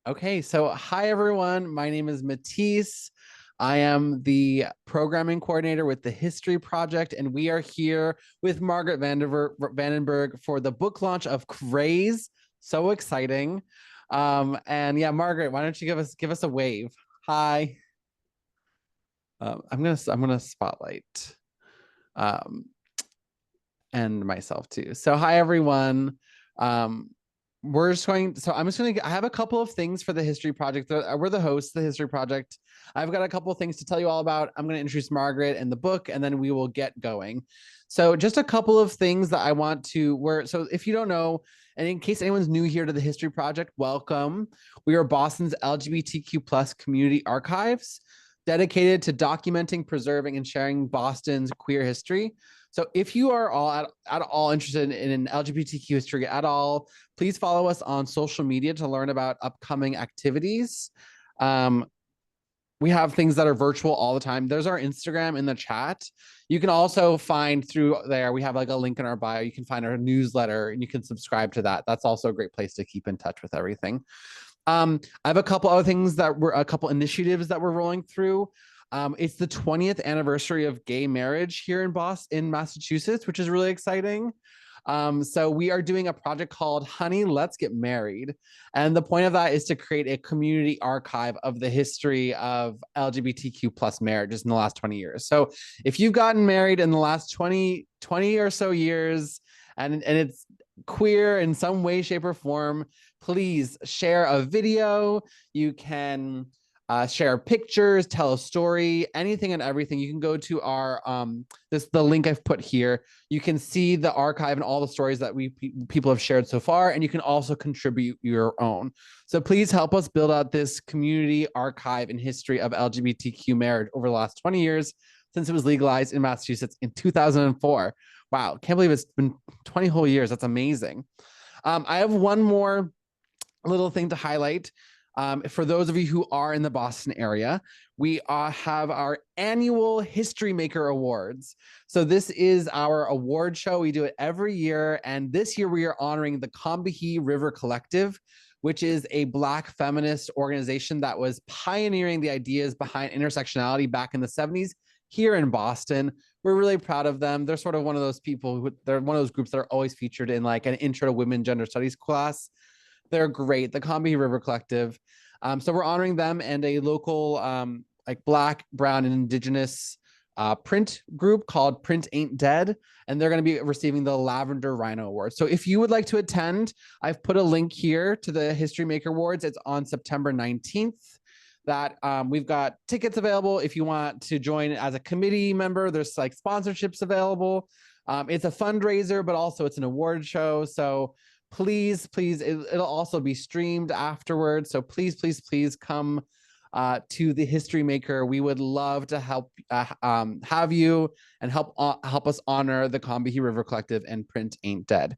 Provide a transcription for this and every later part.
Okay, so hi everyone. My name is Matisse. I am the programming coordinator with the History Project, and we are here with Margaret Vandenburg for the book launch of Craze. So exciting! And yeah, Margaret, why don't you give us a wave? Hi. I'm gonna spotlight um, and myself too. So hi everyone. Um, I have a couple of things for the History Project. We're the hosts of the History Project. I've got a couple of things to tell you all about. I'm going to introduce Margaret and the book, and then we will get going. So just a couple of things that I want to so if you don't know, and in case anyone's new here to the History Project, welcome. We are Boston's LGBTQ plus community archives dedicated to documenting, preserving, and sharing Boston's queer history. So if you are all at all interested in LGBTQ history at all, please follow us on social media to learn about upcoming activities. We have things that are virtual all the time. There's our Instagram in the chat. You can also find through there, we have like a link in our bio. You can find our newsletter and you can subscribe to that. That's also a great place to keep in touch with everything. I have a couple other things a couple initiatives that we're rolling through. It's the 20th anniversary of gay marriage here in Boston, Massachusetts, which is really exciting. So we are doing a project called Honey, Let's Get Married. And the point of that is to create a community archive of the history of LGBTQ plus marriages in the last 20 years. So if you've gotten married in the last 20 or so years, and it's queer in some way, shape, or form, please share a video. You can share pictures, tell a story, anything and everything. You can go to our the link I've put here. You can see the archive and all the stories that people have shared so far, and you can also contribute your own. So please help us build out this community archive and history of LGBTQ marriage over the last 20 years since it was legalized in Massachusetts in 2004. Wow, can't believe it's been 20 whole years. That's amazing. I have one more little thing to highlight. For those of you who are in the Boston area, we have our annual History Maker Awards. So this is our award show. We do it every year. And this year we are honoring the Combahee River Collective, which is a Black feminist organization that was pioneering the ideas behind intersectionality back in the 70s here in Boston. We're really proud of them. They're sort of one of those people they're one of those groups that are always featured in like an intro to women gender studies class. They're great. The Combahee River Collective. So we're honoring them and a local like Black, Brown, and Indigenous print group called Print Ain't Dead, and they're going to be receiving the Lavender Rhino Award. So if you would like to attend, I've put a link here to the History Maker Awards. It's on September 19th. That we've got tickets available if you want to join as a committee member. There's like sponsorships available. It's a fundraiser, but also it's an award show. So please, it'll also be streamed afterwards. So please come to the History Maker. We would love to help have you and help us honor the Combahee River Collective and Print Ain't Dead.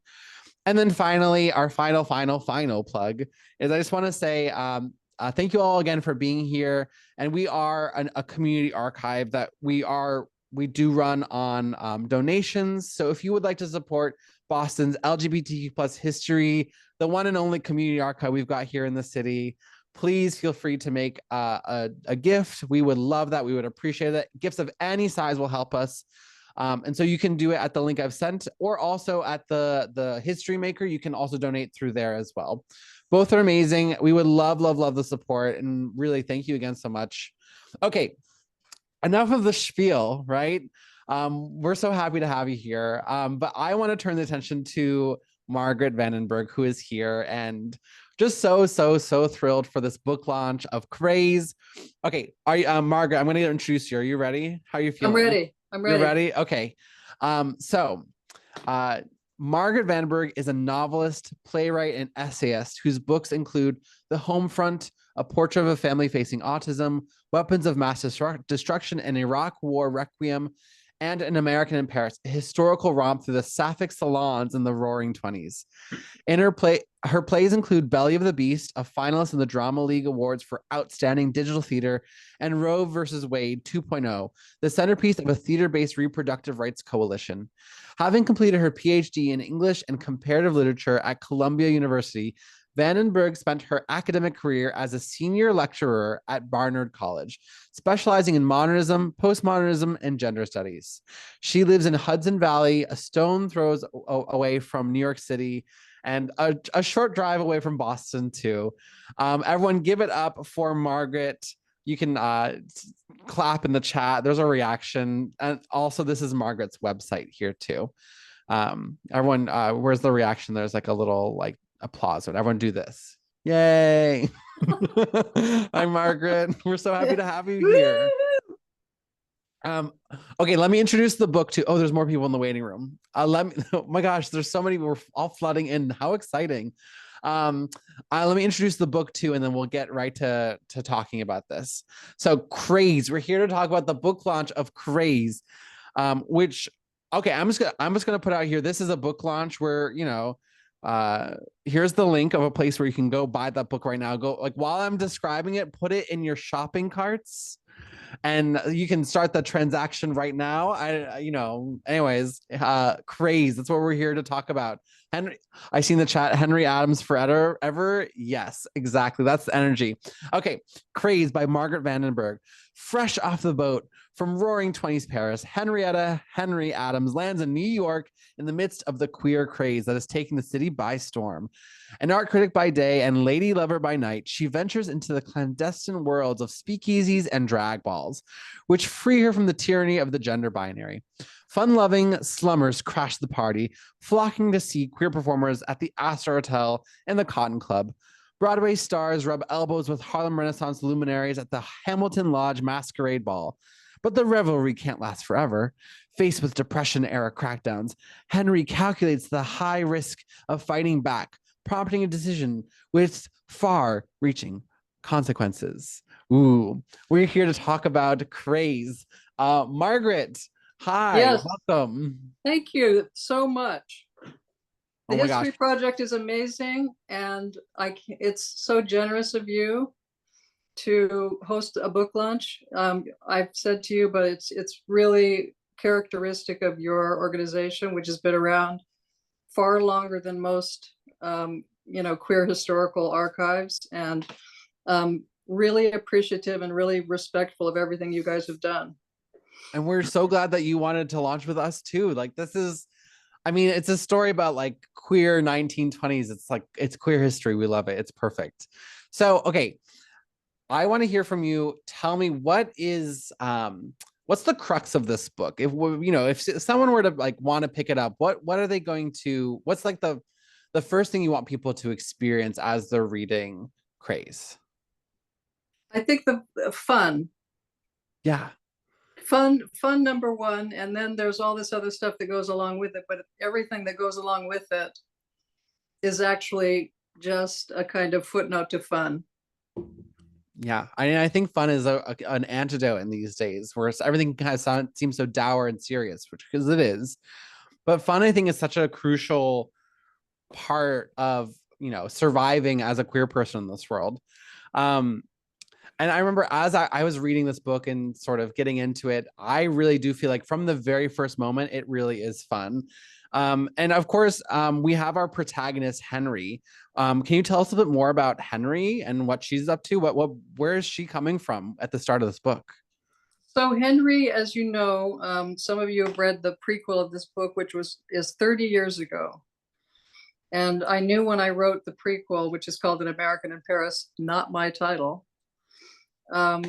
And then finally, our final plug is I just want to say thank you all again for being here. And we are a community archive that we do run on donations. So if you would like to support Boston's LGBTQ plus history, the one and only community archive we've got here in the city, please feel free to make a gift. We would love that. We would appreciate it. Gifts of any size will help us. And so you can do it at the link I've sent, or also at the History Maker. You can also donate through there as well. Both are amazing. We would love the support, and really thank you again so much. Okay, enough of the spiel, right? We're so happy to have you here. But I want to turn the attention to Margaret Vandenburg, who is here, and just so thrilled for this book launch of Craze. Okay, Margaret, I'm going to introduce you. Are you ready? How are you feeling? I'm ready. You're ready? Okay. Margaret Vandenburg is a novelist, playwright, and essayist whose books include The Home Front, A Portrait of a Family Facing Autism, Weapons of Mass Destruction, and Iraq War Requiem, and An American in Paris, a historical romp through the Sapphic salons in the Roaring Twenties. In her plays include Belly of the Beast, a finalist in the Drama League Awards for Outstanding Digital Theater, and Roe versus Wade 2.0, the centerpiece of a theater-based reproductive rights coalition. Having completed her PhD in English and Comparative Literature at Columbia University, Vandenburg spent her academic career as a senior lecturer at Barnard College, specializing in modernism, postmodernism, and gender studies. She lives in Hudson Valley, a stone throws away from New York City, and a short drive away from Boston, too. Everyone give it up for Margaret. You can clap in the chat. There's a reaction. And also, this is Margaret's website here, too. Everyone, where's the reaction? There's like a little like applause. Would everyone do this? Yay. Hi, Margaret. We're so happy to have you here. Okay, let me introduce the book to. Oh, there's more people in the waiting room. Oh my gosh, there's so many. We're all flooding in. How exciting. Let me introduce the book too, and then we'll get right to talking about this. So, Craze. We're here to talk about the book launch of Craze, which, okay, I'm just gonna put out here. This is a book launch where, you know, here's the link of a place where you can go buy that book right now. Go, like, while I'm describing it, put it in your shopping carts, and you can start the transaction right now. Anyways, Craze. That's what we're here to talk about. Henry, I see in the chat, Henri Adams forever, ever. Yes, exactly. That's the energy. Okay, Craze by Margaret Vandenburg. Fresh off the boat from Roaring Twenties Paris, Henrietta Henri Adams lands in New York in the midst of the queer craze that is taking the city by storm. An art critic by day and lady lover by night, she ventures into the clandestine worlds of speakeasies and drag balls, which free her from the tyranny of the gender binary. Fun-loving slummers crash the party, flocking to see queer performers at the Astor Hotel and the Cotton Club. Broadway stars rub elbows with Harlem Renaissance luminaries at the Hamilton Lodge Masquerade Ball. But the revelry can't last forever. Faced with Depression-era crackdowns, Henri calculates the high risk of fighting back, prompting a decision with far-reaching consequences. Ooh, we're here to talk about Craze. Margaret, hi, yes. welcome. Thank you so much. The Oh History Project is amazing, and it's so generous of you to host a book launch. I've said to you, but it's really characteristic of your organization, which has been around far longer than most queer historical archives, and really appreciative and really respectful of everything you guys have done. And we're so glad that you wanted to launch with us too. Like, this is, I mean, it's a story about like queer 1920s. It's like, it's queer history. We love it. It's perfect. So, okay, I want to hear from you. Tell me, what's the crux of this book? If someone were to like want to pick it up, what are they going to, what's like the first thing you want people to experience as they're reading Craze? I think the fun. Yeah. Fun number one, and then there's all this other stuff that goes along with it, but everything that goes along with it is actually just a kind of footnote to fun. Yeah, I think fun is an antidote in these days, where everything kind of seems so dour and serious, which, because it is. But fun, I think, is such a crucial part of, surviving as a queer person in this world. And I remember as I was reading this book and sort of getting into it, I really do feel like from the very first moment, it really is fun. And of course, we have our protagonist, Henri. Can you tell us a bit more about Henri and what she's up to? Where is she coming from at the start of this book? So Henri, as you know, some of you have read the prequel of this book, which is 30 years ago. And I knew when I wrote the prequel, which is called An American in Paris, not my title, there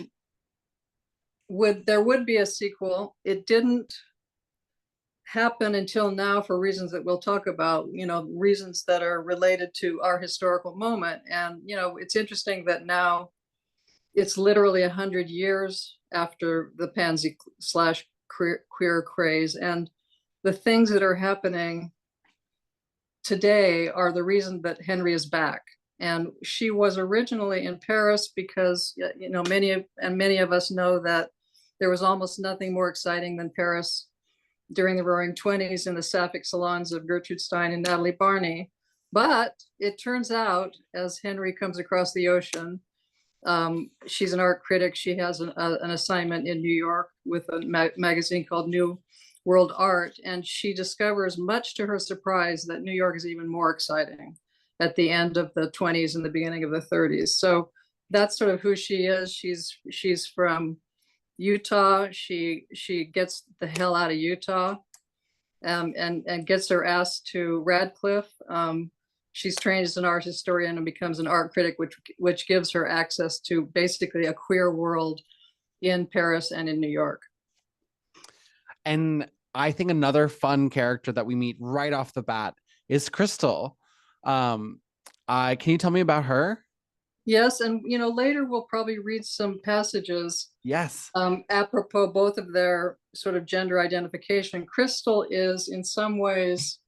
would be a sequel. It didn't happen until now for reasons that we'll talk about, reasons that are related to our historical moment. And, it's interesting that now it's literally 100 years after the pansy/queer craze. And the things that are happening today are the reason that Henri is back. And she was originally in Paris because, many of us know that there was almost nothing more exciting than Paris during the Roaring Twenties in the sapphic salons of Gertrude Stein and Natalie Barney. But it turns out, as Henri comes across the ocean, she's an art critic. She has an assignment in New York with a magazine called New World Art. And she discovers, much to her surprise, that New York is even more exciting. at the end of the 20s and the beginning of the 30s. So that's sort of who she is. She's from Utah. She gets the hell out of Utah, and gets her ass to Radcliffe. She's trained as an art historian and becomes an art critic, which gives her access to basically a queer world in Paris and in New York. And I think another fun character that we meet right off the bat is Crystal. Can you tell me about her? Yes, and later we'll probably read some passages. Yes. Apropos both of their sort of gender identification. Crystal is in some ways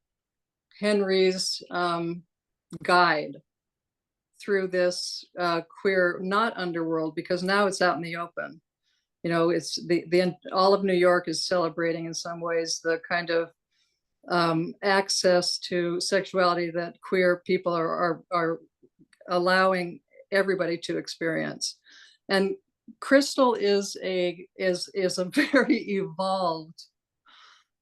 Henri's guide through this queer, not underworld, because now it's out in the open. It's the all of New York is celebrating in some ways the kind of access to sexuality that queer people are allowing everybody to experience. And Crystal is a very evolved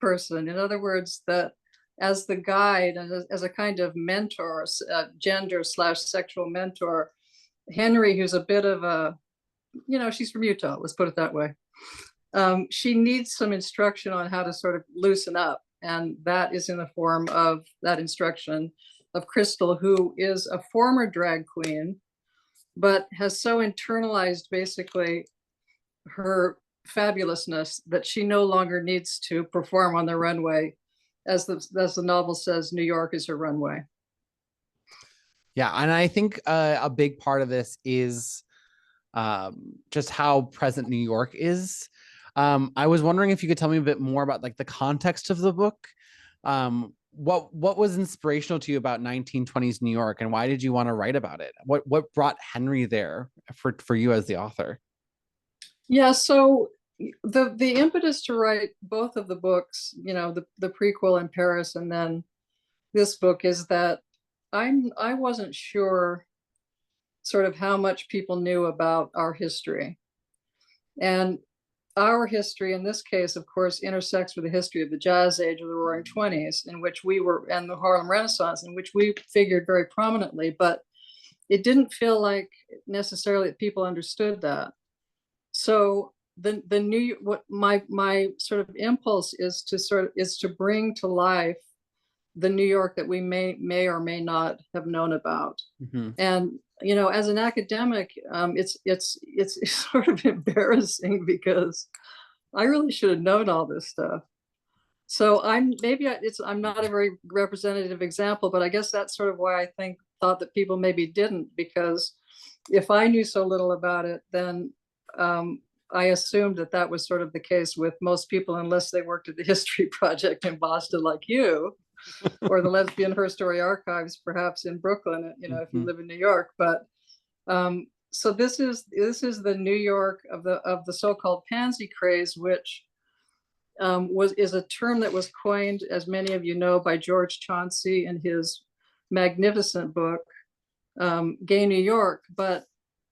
person. In other words, that as the guide and as a kind of mentor, gender/sexual mentor, Henri, who's a bit of a, she's from Utah, let's put it that way. She needs some instruction on how to sort of loosen up. And that is in the form of that instruction of Crystal, who is a former drag queen, but has so internalized basically her fabulousness that she no longer needs to perform on the runway. As the novel says, New York is her runway. Yeah, and I think a big part of this is just how present New York is. I was wondering if you could tell me a bit more about like the context of the book. What was inspirational to you about 1920s New York, and why did you want to write about it? What brought Henri there for you as the author? Yeah, so the impetus to write both of the books, the prequel in Paris and then this book, is that I wasn't sure sort of how much people knew about our history. And our history in this case, of course, intersects with the history of the Jazz Age of the Roaring Twenties, in which we were, and the Harlem Renaissance, in which we figured very prominently, but it didn't feel like necessarily that people understood that. So my sort of impulse is to bring to life the New York that we may or may not have known about. Mm-hmm. And as an academic, it's sort of embarrassing because I really should have known all this stuff. So I'm not a very representative example, but I guess that's sort of why I thought that people maybe didn't, because if I knew so little about it, then I assumed that was sort of the case with most people, unless they worked at the History Project in Boston like you, or the Lesbian Her Story Archives, perhaps in Brooklyn, if you live in New York. But so this is the New York of the so-called pansy craze, which is a term that was coined, as many of you know, by George Chauncey in his magnificent book, Gay New York. But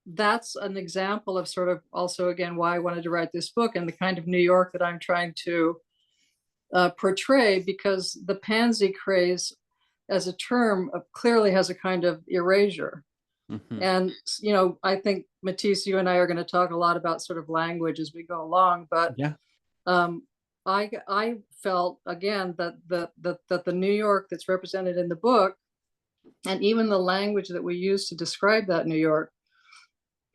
that's an example of sort of also, again, why I wanted to write this book and the kind of New York that I'm trying to portray, because the pansy craze as a term clearly has a kind of erasure. Mm-hmm. And, I think, Matisse, you and I are going to talk a lot about sort of language as we go along. But yeah. I felt, again, that the New York that's represented in the book, and even the language that we use to describe that New York,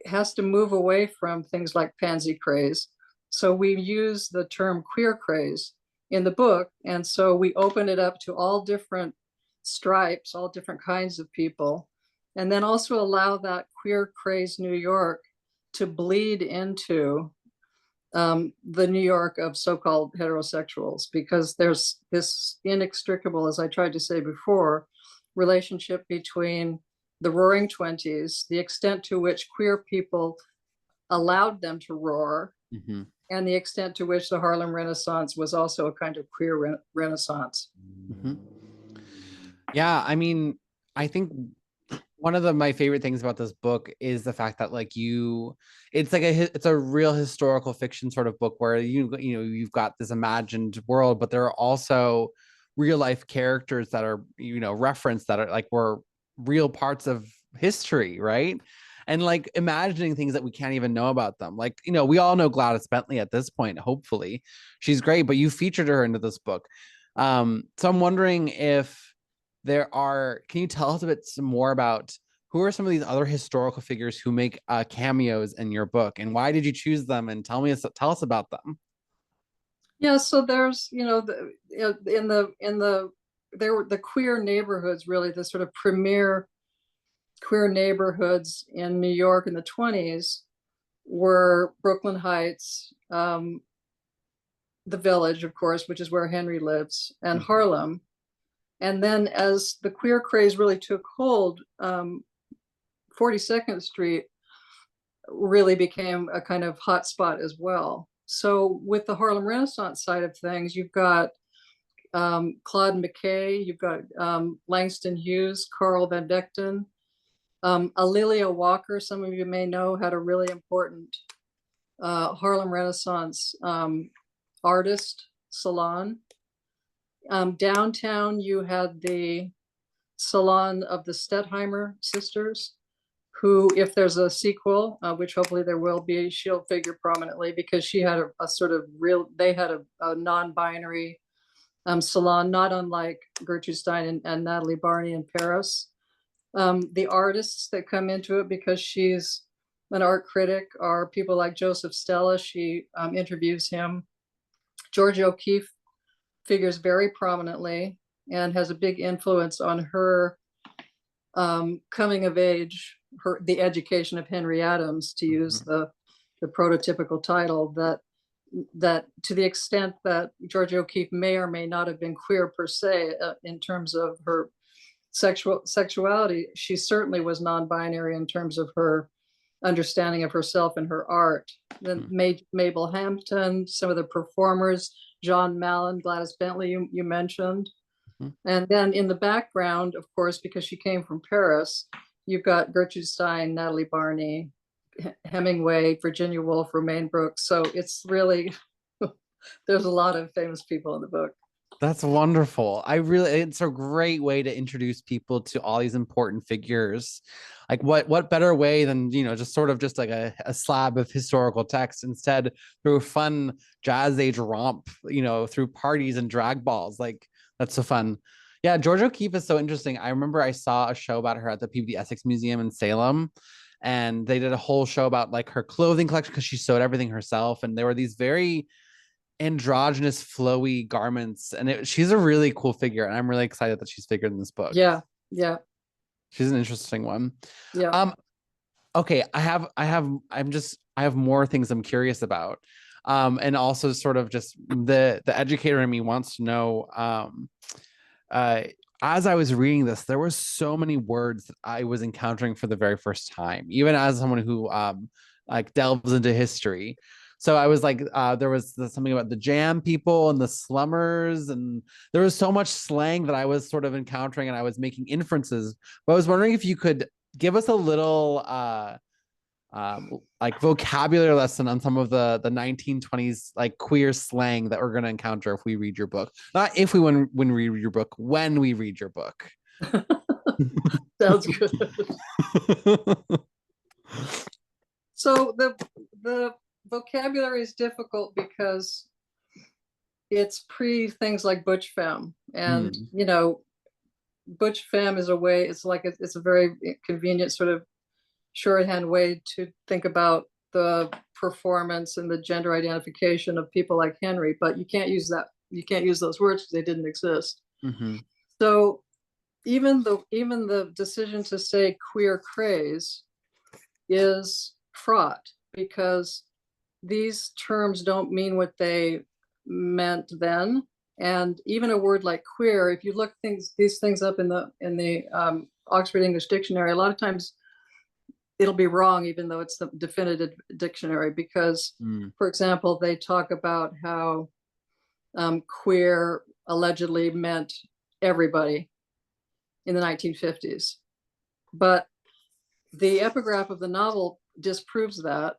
has to move away from things like pansy craze. So we use the term queer craze in the book. And so we open it up to all different stripes, all different kinds of people, and then also allow that queer craze New York to bleed into the New York of so-called heterosexuals, because there's this inextricable, as I tried to say before, relationship between the Roaring Twenties, the extent to which queer people allowed them to roar, mm-hmm. and the extent to which the Harlem Renaissance was also a kind of queer renaissance. Mm-hmm. Yeah, I mean, I think one of my favorite things about this book is the fact that it's a real historical fiction sort of book where you've got this imagined world, but there are also real life characters that are referenced, that are like were real parts of history, right? And like imagining things that we can't even know about them. Like, you know, we all know Gladys Bentley at this point, hopefully. She's great, but you featured her into this book. So I'm wondering if can you tell us a bit more about who are some of these other historical figures who make cameos in your book, and why did you choose them? And tell us about them. Yeah, so there's, there were the queer neighborhoods, really the sort of premier queer neighborhoods in New York in the 20s were Brooklyn Heights, the Village, of course, which is where Henri lives, and Harlem. And then as the queer craze really took hold, 42nd Street really became a kind of hotspot as well. So with the Harlem Renaissance side of things, you've got Claude McKay, you've got Langston Hughes, Carl Van Vechten, Alelia Walker, some of you may know, had a really important Harlem Renaissance artist salon. Downtown, you had the salon of the Stettheimer sisters, who, if there's a sequel, which hopefully there will be, she'll figure prominently because she had a sort of they had a non-binary salon, not unlike Gertrude Stein and Natalie Barney in Paris. The artists that come into it, because she's an art critic, are people like Joseph Stella. She interviews him. Georgia O'Keeffe figures very prominently and has a big influence on her coming of age, the education of Henry Adams, to use the prototypical title, that to the extent that Georgia O'Keeffe may or may not have been queer per se in terms of her sexuality, she certainly was non-binary in terms of her understanding of herself and her art. Then Mabel Hampton, some of the performers, John Mallon, Gladys Bentley, you mentioned. And then in the background, of course, because she came from Paris, you've got Gertrude Stein, Natalie Barney, Hemingway, Virginia Woolf, Romaine Brooks. So it's really, there's a lot of famous people in the book. That's wonderful. It's a great way to introduce people to all these important figures. Like what better way than, just sort of just like a slab of historical text, instead through a fun jazz age romp, through parties and drag balls. Like, that's so fun. Yeah, Georgia O'Keeffe is so interesting. I remember I saw a show about her at the Peabody Essex Museum in Salem, and they did a whole show about like her clothing collection because she sewed everything herself. And there were these very androgynous, flowy garments, and she's a really cool figure. And I'm really excited that she's figured in this book. Yeah, she's an interesting one. Yeah. Okay, I have more things I'm curious about. And also sort of just the educator in me wants to know, as I was reading this, there were so many words that I was encountering for the very first time, even as someone who like delves into history. So I was like, there was something about the jam people and the slummers, and there was so much slang that I was sort of encountering, and I was making inferences. But I was wondering if you could give us a little like vocabulary lesson on some of the 1920s like queer slang that we're going to encounter if we read your book. Not if we when we read your book, when we read your book. Sounds good. So the vocabulary is difficult because it's pre things like butch femme, and butch femme is it's a very convenient sort of shorthand way to think about the performance and the gender identification of people like Henri, but you can't use those words because they didn't exist. So even the decision to say queer craze is fraught, because these terms don't mean what they meant then. And even a word like queer, if you look these things up in the Oxford English Dictionary, a lot of times it'll be wrong, even though it's the definitive dictionary, because, for example, they talk about how queer allegedly meant everybody in the 1950s. But the epigraph of the novel disproves that.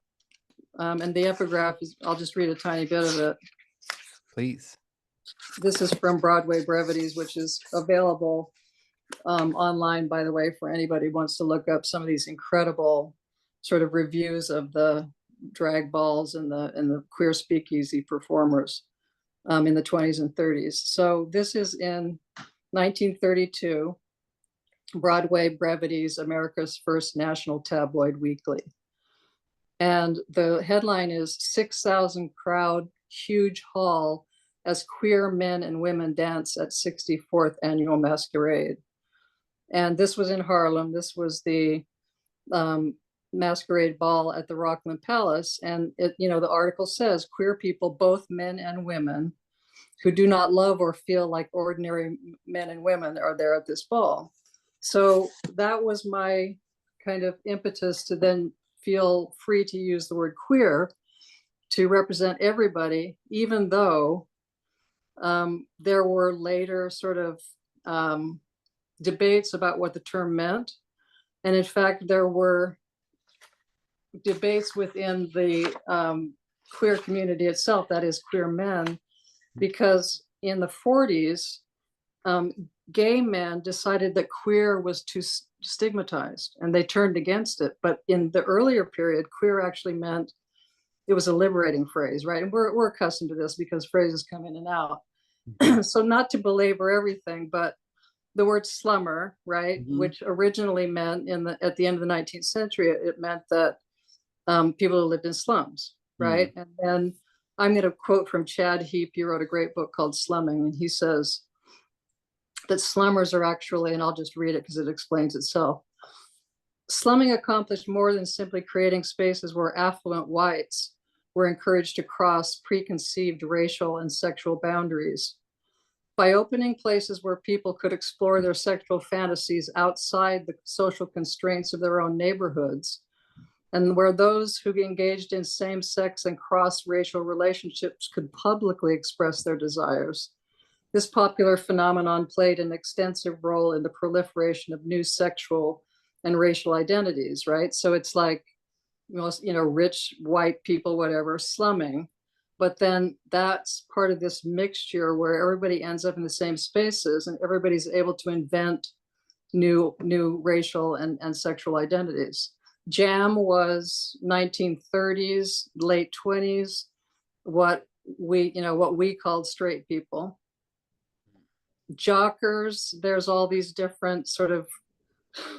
And the epigraph is, I'll just read a tiny bit of it. Please. This is from Broadway Brevities, which is available online, by the way, for anybody who wants to look up some of these incredible sort of reviews of the drag balls and the queer speakeasy performers in the 20s and 30s. So this is in 1932, Broadway Brevities, America's first national tabloid weekly. And the headline is 6,000 crowd, huge hall as queer men and women dance at 64th annual masquerade. And this was in Harlem. This was the masquerade ball at the Rockland Palace. And it, you know, the article says queer people, both men and women, who do not love or feel like ordinary men and women are there at this ball. So that was my kind of impetus to then feel free to use the word queer to represent everybody, even though there were later sort of debates about what the term meant. And in fact, there were debates within the queer community itself, that is queer men, because in the 40s, gay men decided that queer was too stigmatized and they turned against it. But in the earlier period, queer actually meant it was a liberating phrase, right? And we're accustomed to this because phrases come in and out. So not to belabor everything, but the word slummer, right, which originally meant at the end of the 19th century, it meant that people who lived in slums, right? And then I'm going to quote from Chad Heap. He wrote a great book called Slumming, and he says that slummers are actually, and I'll just read it because it explains itself. Slumming accomplished more than simply creating spaces where affluent whites were encouraged to cross preconceived racial and sexual boundaries. By opening places where people could explore their sexual fantasies outside the social constraints of their own neighborhoods, and where those who engaged in same-sex and cross-racial relationships could publicly express their desires. This popular phenomenon played an extensive role in the proliferation of new sexual and racial identities, right? So it's like most, you know, rich white people, whatever, slumming. But then that's part of this mixture where everybody ends up in the same spaces and everybody's able to invent new racial and sexual identities. Jam was 1930s, late 20s, what we called straight people. Jockers, there's all these different sort of,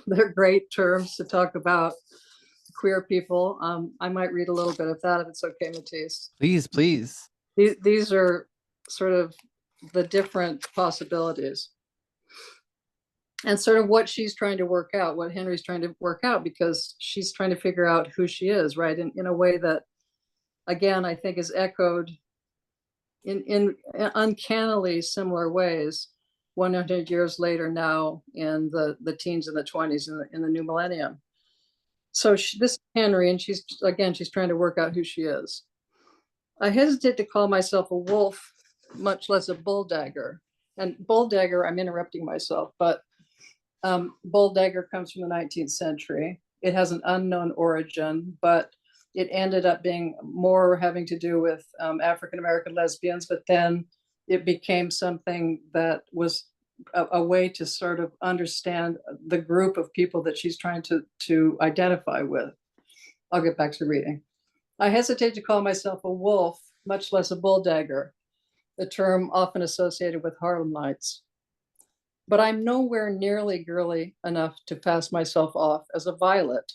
they're great terms to talk about queer people. I might read a little bit of that if it's okay, Matisse. Please, please. These are sort of the different possibilities. And sort of what she's trying to work out, what Henri's trying to work out, because she's trying to figure out who she is, right? In a way that, again, I think is echoed in uncannily similar ways 100 years later now in the teens and the 20s in the new millennium. So this is Henri, and she's trying to work out who she is. I hesitate to call myself a wolf, much less a bull dagger. And bull dagger, I'm interrupting myself, but bull dagger comes from the 19th century. It has an unknown origin, but it ended up being more having to do with African-American lesbians, but then it became something that was a way to sort of understand the group of people that she's trying to identify with. I'll get back to reading. I hesitate to call myself a wolf, much less a bull dagger, the term often associated with Harlem Nights. But I'm nowhere nearly girly enough to pass myself off as a violet.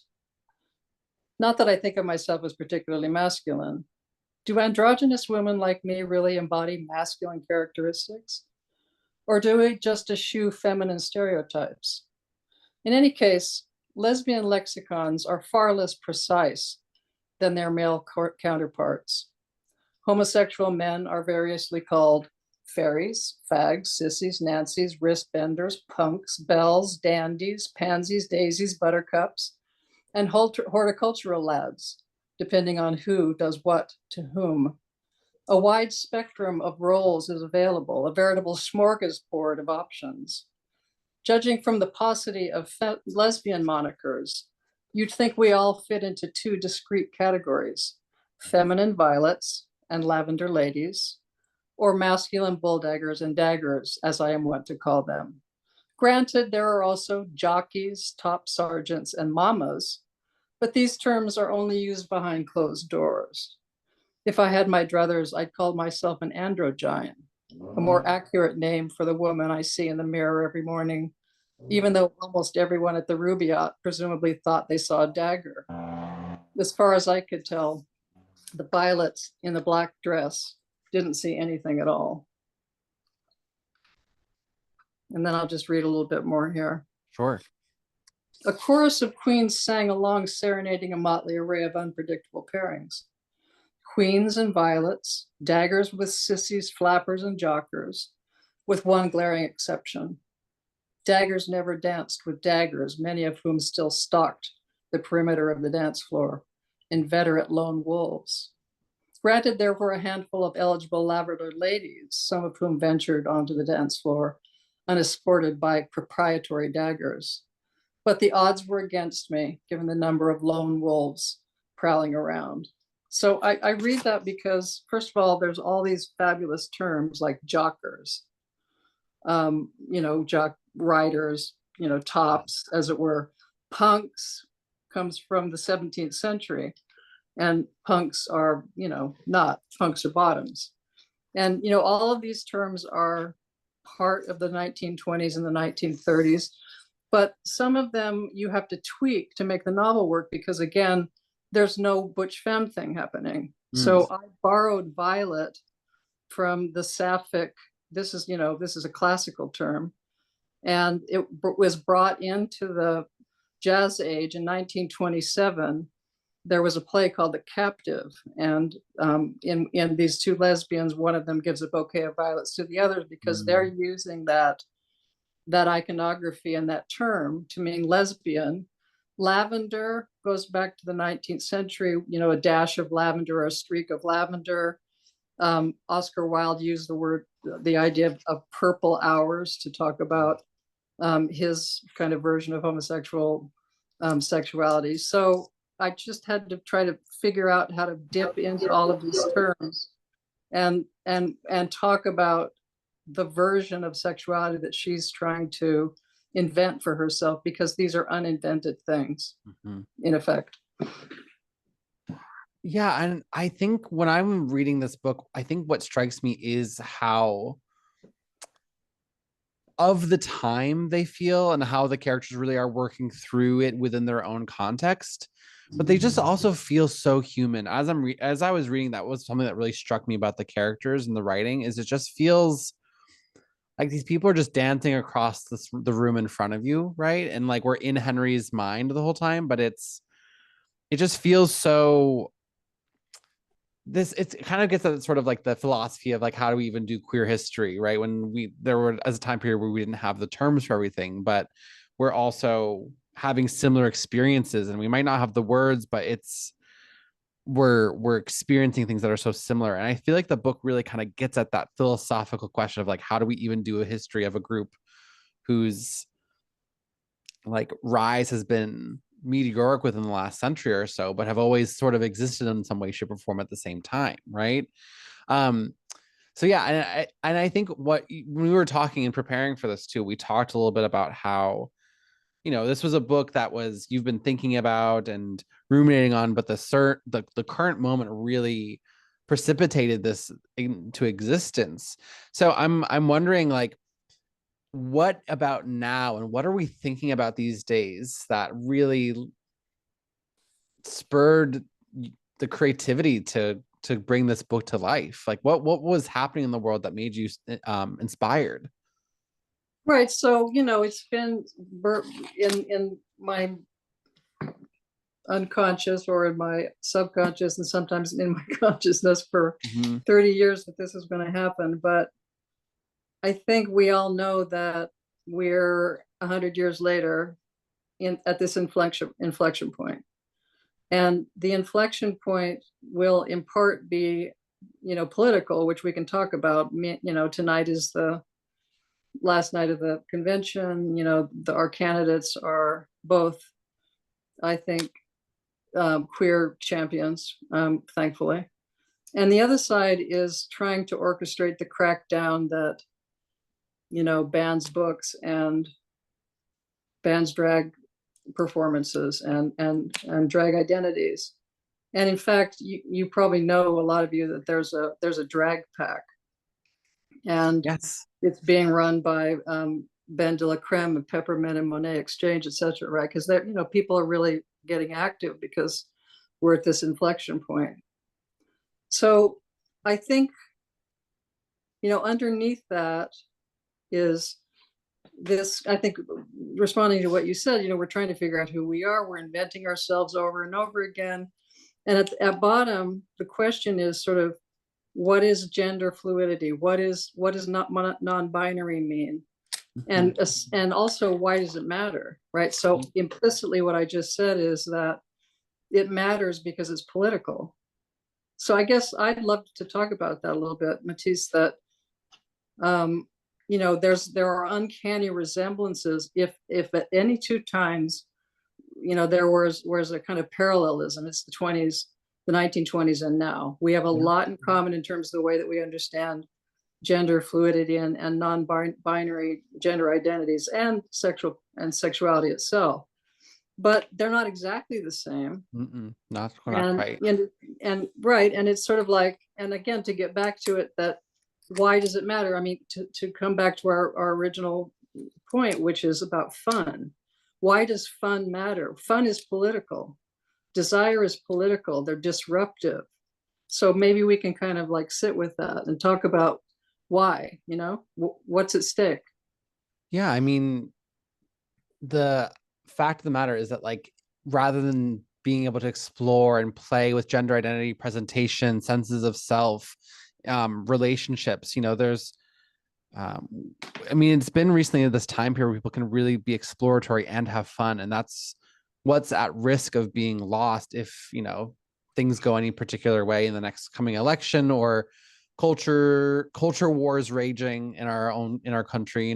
Not that I think of myself as particularly masculine. Do androgynous women like me really embody masculine characteristics? Or do we just eschew feminine stereotypes? In any case, lesbian lexicons are far less precise than their male counterparts. Homosexual men are variously called fairies, fags, sissies, nancies, wristbenders, punks, belles, dandies, pansies, daisies, buttercups, and horticultural lads, depending on who does what to whom. A wide spectrum of roles is available, a veritable smorgasbord of options. Judging from the paucity of lesbian monikers, you'd think we all fit into two discrete categories: feminine violets and lavender ladies, or masculine bulldaggers and daggers, as I am wont to call them. Granted, there are also jockeys, top sergeants, and mamas, but these terms are only used behind closed doors. If I had my druthers, I'd call myself an androgyne, a more accurate name for the woman I see in the mirror every morning, even though almost everyone at the Rubaiyat presumably thought they saw a dagger. As far as I could tell, the Violets in the black dress didn't see anything at all. And then I'll just read a little bit more here. Sure. A chorus of queens sang along, serenading a motley array of unpredictable pairings. Queens and violets, daggers with sissies, flappers, and jockers, with one glaring exception. Daggers never danced with daggers, many of whom still stalked the perimeter of the dance floor, inveterate lone wolves. Granted, there were a handful of eligible Labrador ladies, some of whom ventured onto the dance floor, unescorted by proprietary daggers. But the odds were against me, given the number of lone wolves prowling around. So I read that because, first of all, there's all these fabulous terms like jockers, jock riders, tops, as it were. Punks comes from the 17th century, and punks are, not, punks are bottoms. And, all of these terms are part of the 1920s and the 1930s, but some of them you have to tweak to make the novel work because, again, there's no butch femme thing happening. So I borrowed Violet from the Sapphic. This is a classical term, and it was brought into the jazz age in 1927. There was a play called The Captive, and in these two lesbians, one of them gives a bouquet of violets to the other because they're using that iconography and that term to mean lesbian. Lavender goes back to the 19th century, a dash of lavender or a streak of lavender. Oscar Wilde used the idea of purple hours to talk about his kind of version of homosexual sexuality. So I just had to try to figure out how to dip into all of these terms and talk about the version of sexuality that she's trying to invent for herself, because these are uninvented things, in effect. Yeah, and I think when I'm reading this book, I think what strikes me is how of the time they feel and how the characters really are working through it within their own context, but they just also feel so human. As I was reading, that was something that really struck me about the characters and the writing, is it just feels like these people are just dancing across the room in front of you, right? And like we're in Henri's mind the whole time, but it just feels so it kind of gets at sort of like the philosophy of like, how do we even do queer history, right? When there were as a time period where we didn't have the terms for everything, but we're also having similar experiences, and we might not have the words, but we're experiencing things that are so similar. And I feel like the book really kind of gets at that philosophical question of like, how do we even do a history of a group whose like rise has been meteoric within the last century or so, but have always sort of existed in some way, shape, or form at the same time, right? So yeah, and I think when we were talking and preparing for this too, we talked a little bit about how, this was a book that you've been thinking about and ruminating on, but the current moment really precipitated this into existence. So I'm wondering, like, what about now, and what are we thinking about these days that really spurred the creativity to bring this book to life? Like, what was happening in the world that made you inspired? Right. So, it's been in my unconscious or in my subconscious and sometimes in my consciousness for 30 years that this is going to happen. But I think we all know that we're 100 years later at this inflection point. And the inflection point will in part be, political, which we can talk about. Tonight is the last night of the convention. Our candidates are both, I think, queer champions, thankfully. And the other side is trying to orchestrate the crackdown that, bans books and bands drag performances and drag identities. And in fact, you probably know, a lot of you, that there's a drag pack, and Yes. it's being run by Ben de la Creme and Peppermint and Monet Exchange, etc. Right? Because they're, people are really getting active because we're at this inflection point. So I think, underneath that is this, I think, responding to what you said, we're trying to figure out who we are. We're inventing ourselves over and over again. And at bottom, the question is sort of, what is gender fluidity? What is not non-binary mean? And also, why does it matter? Right. So implicitly, what I just said is that it matters because it's political. So I guess I'd love to talk about that a little bit, Matisse, that there are uncanny resemblances. If at any two times, there was a kind of parallelism, it's the 20s, the 1920s, and now we have a lot in common in terms of the way that we understand gender fluidity and non-binary gender identities and sexuality itself. But they're not exactly the same. Not quite. And right. And it's sort of like, and again, to get back to it, that why does it matter? I mean, to come back to our original point, which is about fun. Why does fun matter? Fun is political. Desire is political. They're disruptive. So maybe we can kind of like sit with that and talk about why, what's at stake. Yeah, I mean, the fact of the matter is that, like, rather than being able to explore and play with gender identity, presentation, senses of self, relationships, there's I mean, it's been recently at this time period where people can really be exploratory and have fun, and that's what's at risk of being lost if things go any particular way in the next coming election, or culture wars raging in our country.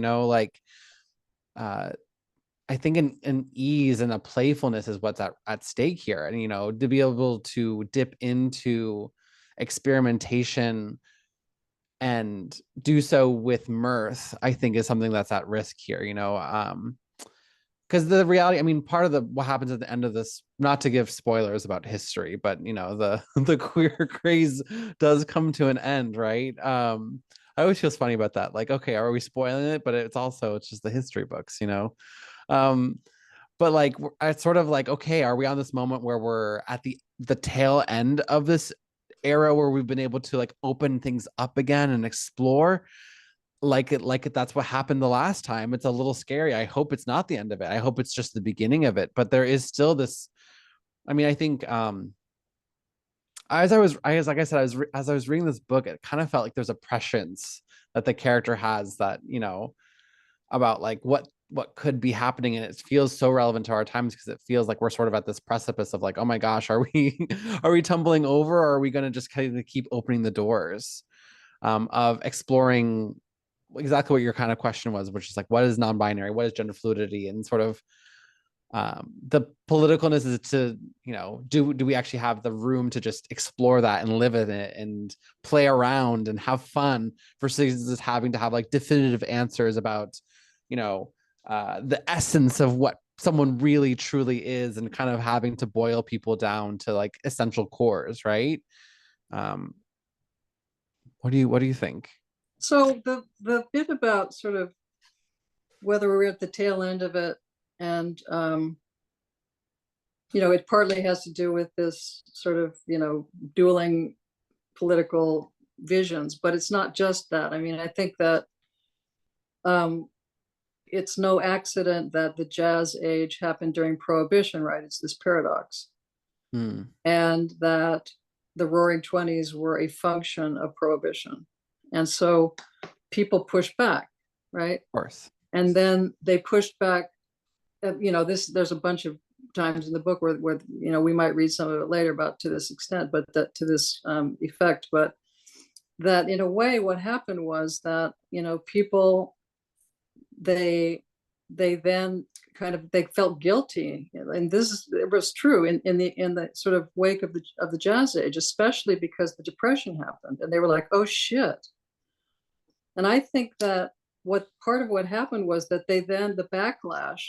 I think an ease and a playfulness is what's at stake here. And to be able to dip into experimentation and do so with mirth, I think, is something that's at risk here. Because the reality, I mean, part of what happens at the end of this, not to give spoilers about history, but the queer craze does come to an end, right? I always feel funny about that. Like, okay, are we spoiling it? But it's just the history books. But like, it's sort of like, okay, are we on this moment where we're at the tail end of this era where we've been able to like open things up again and explore? That's what happened the last time. It's a little scary. I hope it's not the end of it. I hope it's just the beginning of it. But there is still this. I mean, I think as I was reading this book, it kind of felt like there's a prescience that the character has, that about like what could be happening, and it feels so relevant to our times because it feels like we're sort of at this precipice of like, oh my gosh, are we are we tumbling over, or are we going to just kind of keep opening the doors of exploring exactly what your kind of question was, which is like, what is non-binary, what is gender fluidity, and sort of the politicalness is to do we actually have the room to just explore that and live in it and play around and have fun, versus just having to have like definitive answers about the essence of what someone really truly is, and kind of having to boil people down to like essential cores, right? What do you think? So the bit about sort of whether we're at the tail end of it, and it partly has to do with this sort of dueling political visions, but it's not just that. I mean, I think that it's no accident that the jazz age happened during Prohibition, right? It's this paradox. And that the Roaring Twenties were a function of Prohibition. And so people pushed back, right? Of course. And then they pushed back, there's a bunch of times in the book where we might read some of it later about to this extent, but that to this effect, but that in a way what happened was that, people, they then kind of, they felt guilty, and it was true in the sort of wake of the jazz age, especially because the Depression happened, and they were like, oh shit. And I think that part of what happened was that the backlash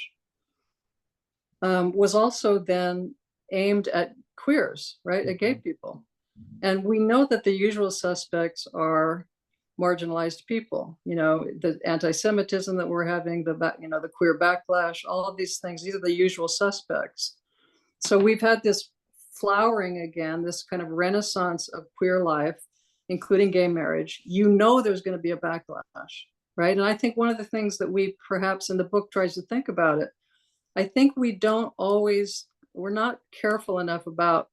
was also then aimed at queers, right? At gay people. And we know that the usual suspects are marginalized people, the anti-Semitism that we're having, the queer backlash, all of these things, these are the usual suspects. So we've had this flowering again, this kind of renaissance of queer life, including gay marriage. There's going to be a backlash, right? And I think one of the things that we perhaps in the book tries to think about it, I think we're not careful enough about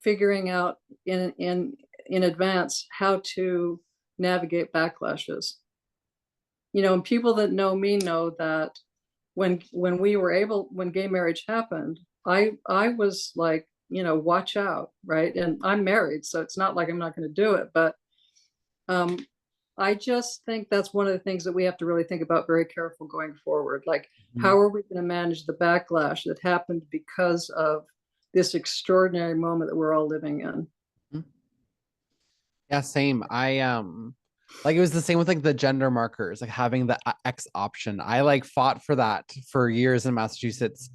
figuring out in advance how to navigate backlashes. And people that know me know that when gay marriage happened, I was like, watch out, right? And I'm married, so it's not like I'm not going to do it, but I just think that's one of the things that we have to really think about very careful going forward. Like, how are we going to manage the backlash that happened because of this extraordinary moment that we're all living in? Yeah, same. Like it was the same with like the gender markers, like having the X option. I like fought for that for years in Massachusetts.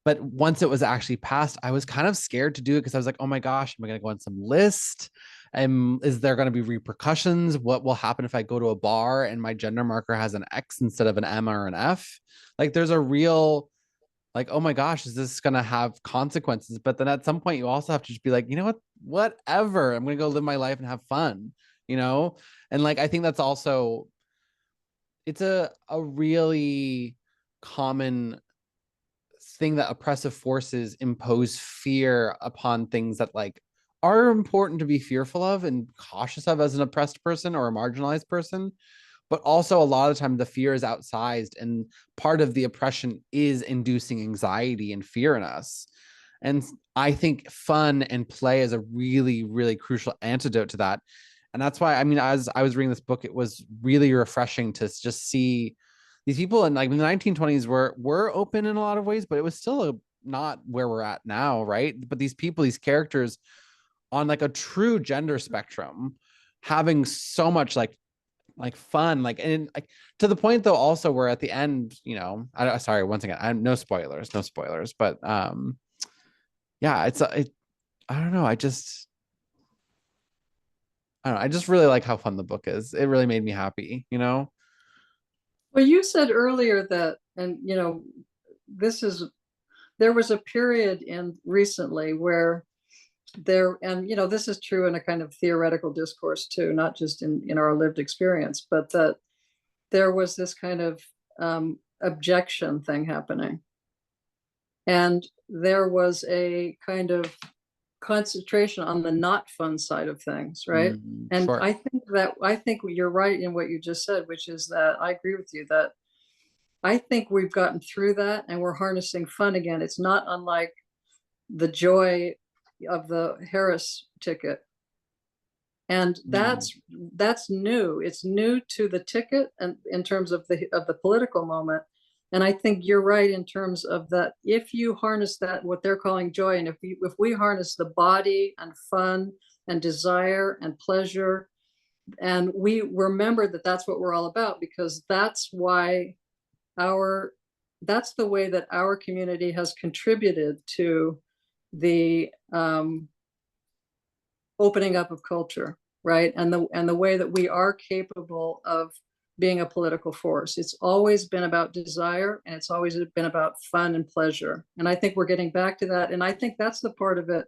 But once it was actually passed, I was kind of scared to do it because I was like, oh my gosh, am I going to go on some list? Is there going to be repercussions? What will happen if I go to a bar and my gender marker has an X instead of an M or an F? Like there's a real, like, oh my gosh, is this going to have consequences? But then at some point, you also have to just be like, you know what? Whatever. I'm going to go live my life and have fun, you know? And like, I think that's also, it's a really common thing that oppressive forces impose fear upon things that like are important to be fearful of and cautious of as an oppressed person or a marginalized person, but also a lot of the time the fear is outsized and part of the oppression is inducing anxiety and fear in us. And I think fun and play is a really, really crucial antidote to that. And that's why, I mean, as I was reading this book, it was really refreshing to just see these people in like the 1920s were open in a lot of ways, but it was still not where we're at now, right? But these people, these characters on like a true gender spectrum, having so much like fun, like, and like to the point though also where at the end, sorry, once again, I'm no spoilers, but yeah, I don't know, I just really like how fun the book is. It really made me happy, Well, you said earlier that, and there was a period in recently where this is true in a kind of theoretical discourse too, not just in our lived experience, but that there was this kind of objection thing happening. And there was a kind of concentration on the not fun side of things, right? And sure. I think you're right in what you just said, which is that I agree with you that I think we've gotten through that and we're harnessing fun again. It's not unlike the joy of the Harris ticket. And that's new. It's new to the ticket and in terms of the political moment. And I think you're right in terms of that. If you harness that, what they're calling joy, and if we harness the body and fun and desire and pleasure, and we remember that that's what we're all about, because that's the way that our community has contributed to the opening up of culture, right? And the way that we are capable of being a political force. It's always been about desire, and it's always been about fun and pleasure. And I think we're getting back to that. And I think that's the part of it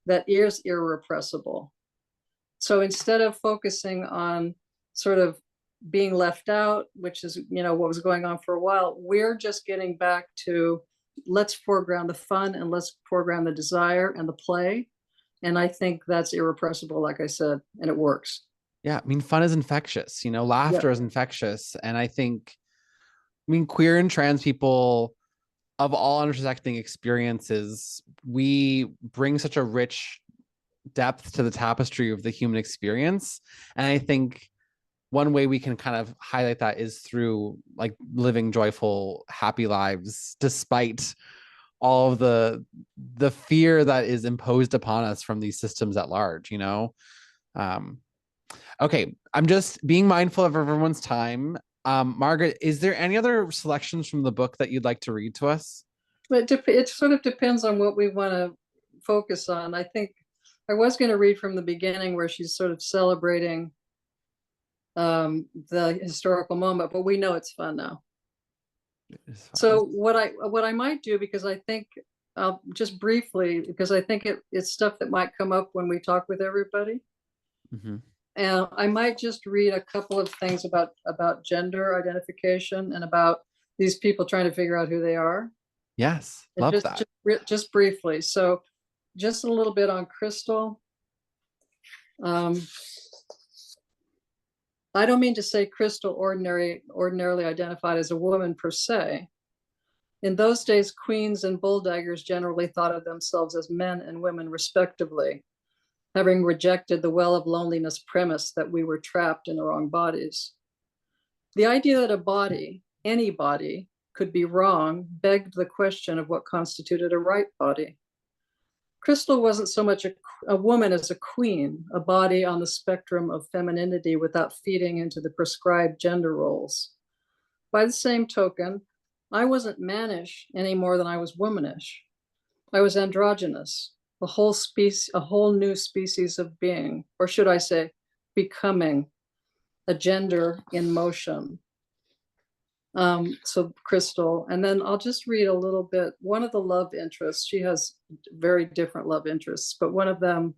that is irrepressible. So instead of focusing on sort of being left out, which is, what was going on for a while, we're just getting back to let's foreground the fun and let's foreground the desire and the play. And I think that's irrepressible, like I said, and it works. Yeah, I mean, fun is infectious, laughter is infectious. And I mean, queer and trans people of all intersecting experiences, we bring such a rich depth to the tapestry of the human experience. And I think one way we can kind of highlight that is through like living joyful, happy lives, despite all of the fear that is imposed upon us from these systems at large, Okay, I'm just being mindful of everyone's time. Margaret, is there any other selections from the book that you'd like to read to us? But it sort of depends on what we want to focus on. I think I was going to read from the beginning where she's sort of celebrating the historical moment, but we know it's fun now. So what I might do, because I think just briefly, because I think it's stuff that might come up when we talk with everybody. Mm-hmm. And I might just read a couple of things about gender identification and about these people trying to figure out who they are. Yes, love just, that. just briefly. So just a little bit on Crystal. I don't mean to say Crystal ordinarily identified as a woman per se. In those days, queens and bulldaggers generally thought of themselves as men and women respectively, having rejected the well of loneliness premise that we were trapped in the wrong bodies. The idea that a body, any body, could be wrong begged the question of what constituted a right body. Crystal wasn't so much a woman as a queen, a body on the spectrum of femininity without feeding into the prescribed gender roles. By the same token, I wasn't mannish any more than I was womanish. I was androgynous, a whole new species of being, or should I say, becoming, a gender in motion. So Crystal, and then I'll just read a little bit. One of the love interests, she has very different love interests, but one of them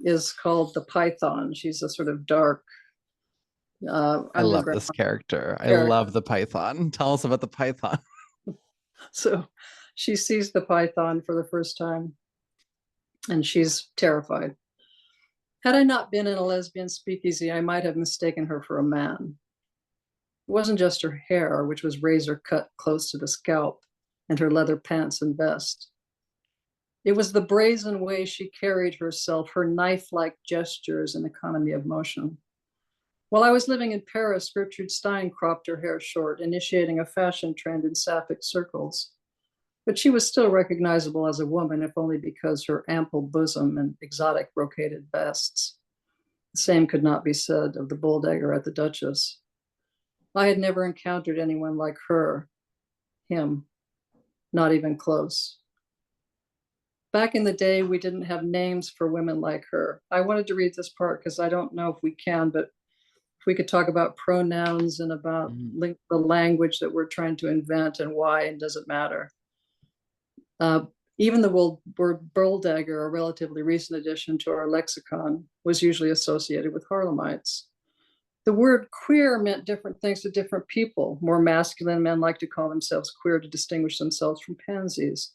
is called the Python. She's a sort of dark I love this character. I love the Python. Tell us about the Python. So she sees the Python for the first time and she's terrified. Had I not been in a lesbian speakeasy, I might have mistaken her for a man. It wasn't just her hair, which was razor cut close to the scalp, and her leather pants and vest. It was the brazen way she carried herself, her knife-like gestures and economy of motion. While I was living in Paris, Gertrude Stein cropped her hair short, initiating a fashion trend in sapphic circles. But she was still recognizable as a woman, if only because her ample bosom and exotic brocaded vests. The same could not be said of the bulldagger at the Duchess. I had never encountered anyone like her, him, not even close. Back in the day, we didn't have names for women like her. I wanted to read this part because I don't know if we can, but if we could talk about pronouns and about the language that we're trying to invent and why, and does it matter? Even the word bulldagger, a relatively recent addition to our lexicon, was usually associated with Harlemites. The word queer meant different things to different people. More masculine men like to call themselves queer to distinguish themselves from pansies.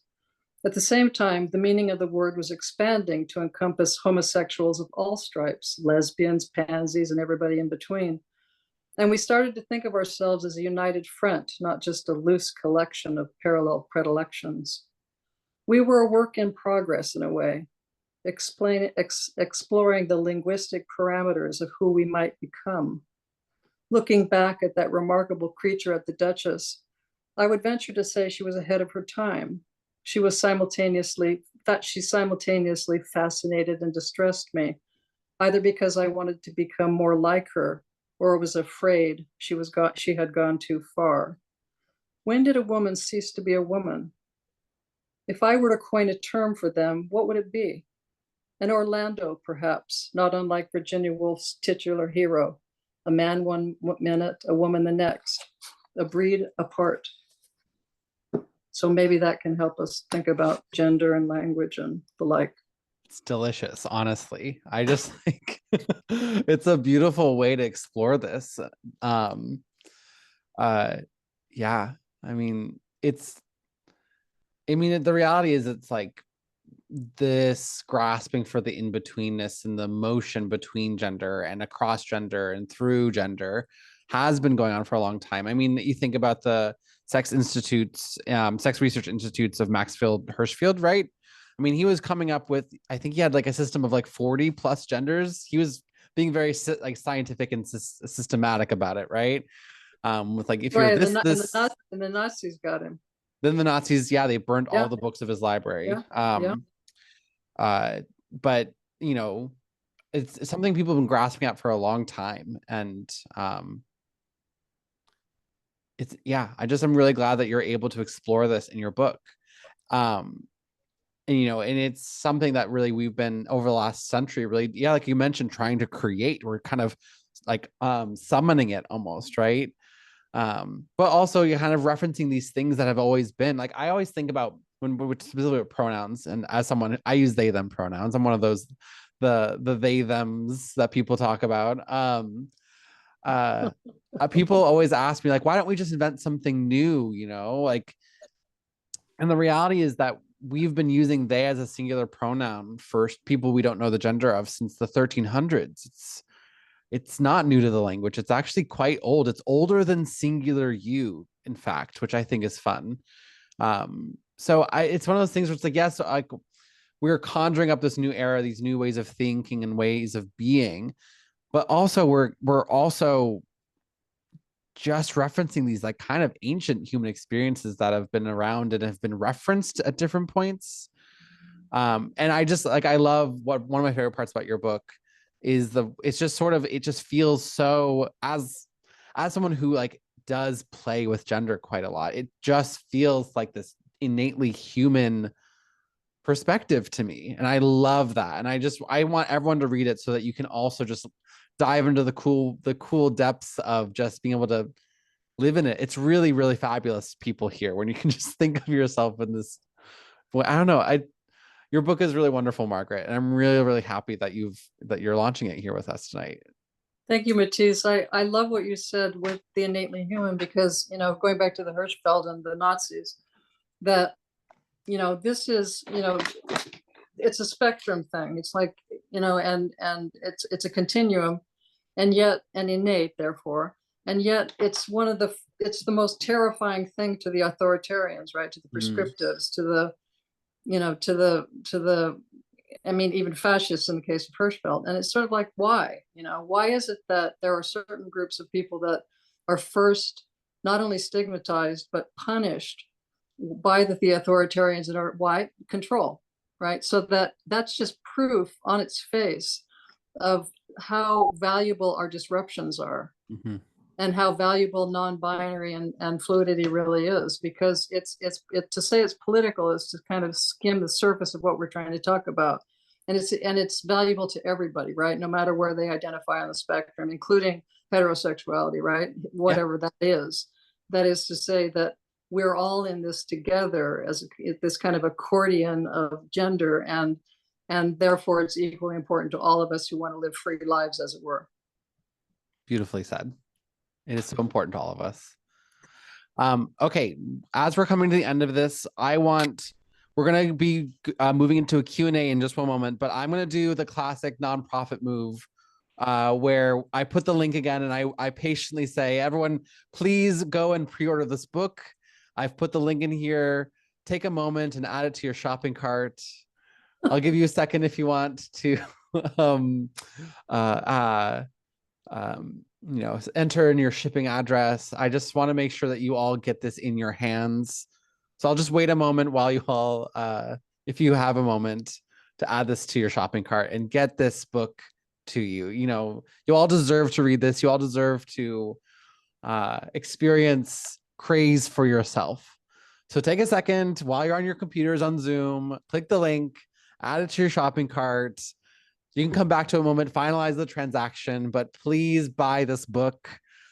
At the same time, the meaning of the word was expanding to encompass homosexuals of all stripes, lesbians, pansies, and everybody in between. And we started to think of ourselves as a united front, not just a loose collection of parallel predilections. We were a work in progress in a way, exploring the linguistic parameters of who we might become. Looking back at that remarkable creature at the Duchess, I would venture to say she was ahead of her time. She simultaneously fascinated and distressed me, either because I wanted to become more like her or was afraid she had gone too far. When did a woman cease to be a woman? If I were to coin a term for them, what would it be? An Orlando, perhaps, not unlike Virginia Woolf's titular hero, a man one minute, a woman the next, a breed apart. So maybe that can help us think about gender and language and the like. It's delicious, honestly. I just like it's a beautiful way to explore this. Yeah, I mean, the reality is it's like this grasping for the in-betweenness and the motion between gender and across gender and through gender has been going on for a long time. I mean, you think about the sex research institutes of Maxfield Hirschfield, right? I mean, he was coming up with, I think he had like a system of like 40 plus genders. He was being very like scientific and systematic about it, right? With like, if you're and the Nazis got him. Then the Nazis, they burned all the books of his library. But it's something people have been grasping at for a long time, and I'm really glad that you're able to explore this in your book. Um, and and it's something that really we've been over the last century, really, like you mentioned, trying to create. We're kind of like summoning it almost, right? But also you're kind of referencing these things that have always been. Like, I always think about when specifically with pronouns, and as someone, I use they them pronouns. I'm one of those, the they thems that people talk about. Uh People always ask me, like, why don't we just invent something new, like, and the reality is that we've been using they as a singular pronoun for people we don't know the gender of since the 1300s. It's not new to the language. It's actually quite old. It's older than singular you, in fact, which I think is fun. It's one of those things where it's like, yes, like, we're conjuring up this new era, these new ways of thinking and ways of being, but also we're also just referencing these like kind of ancient human experiences that have been around and have been referenced at different points. And I love what one of my favorite parts about your book is it's just sort of, it just feels so, as someone who like does play with gender quite a lot, it just feels like this innately human perspective to me. And I love that. And I want everyone to read it so that you can also just dive into the cool depths of just being able to live in it. It's really, really fabulous, people here, when you can just think of yourself in this. Well, I don't know. Your book is really wonderful, Margaret, and I'm really, really happy that you're launching it here with us tonight. Thank you, Matisse. I love what you said with the innately human, because, going back to the Hirschfeld and the Nazis, that, this is, it's a spectrum thing. It's like, and it's a continuum, and yet an innate, therefore, and yet it's the most terrifying thing to the authoritarians, right? To the prescriptives, to the, to the, I mean, even fascists in the case of Hirschfeld. And it's sort of like, why? Why is it that there are certain groups of people that are first not only stigmatized, but punished by the authoritarians, and are why? Control, right? So that's just proof on its face of how valuable our disruptions are. Mm-hmm. And how valuable non-binary and fluidity really is, because to say it's political is to kind of skim the surface of what we're trying to talk about, and it's valuable to everybody, right? No matter where they identify on the spectrum, including heterosexuality, right? Whatever that is. That is to say that we're all in this together as this kind of accordion of gender, and therefore it's equally important to all of us who want to live free lives, as it were. Beautifully said. It is so important to all of us. Okay, as we're coming to the end of this, we're going to be moving into a Q&A in just one moment, but I'm going to do the classic nonprofit move where I put the link again, and I patiently say, everyone, please go and pre-order this book. I've put the link in here. Take a moment and add it to your shopping cart. I'll give you a second if you want to enter in your shipping address. I just want to make sure that you all get this in your hands. So I'll just wait a moment while you all, if you have a moment, to add this to your shopping cart and get this book to you. You all deserve to read this. You all deserve to experience craze for yourself. So take a second while you're on your computers on Zoom, click the link, add it to your shopping cart. You can come back to a moment, finalize the transaction, but please buy this book.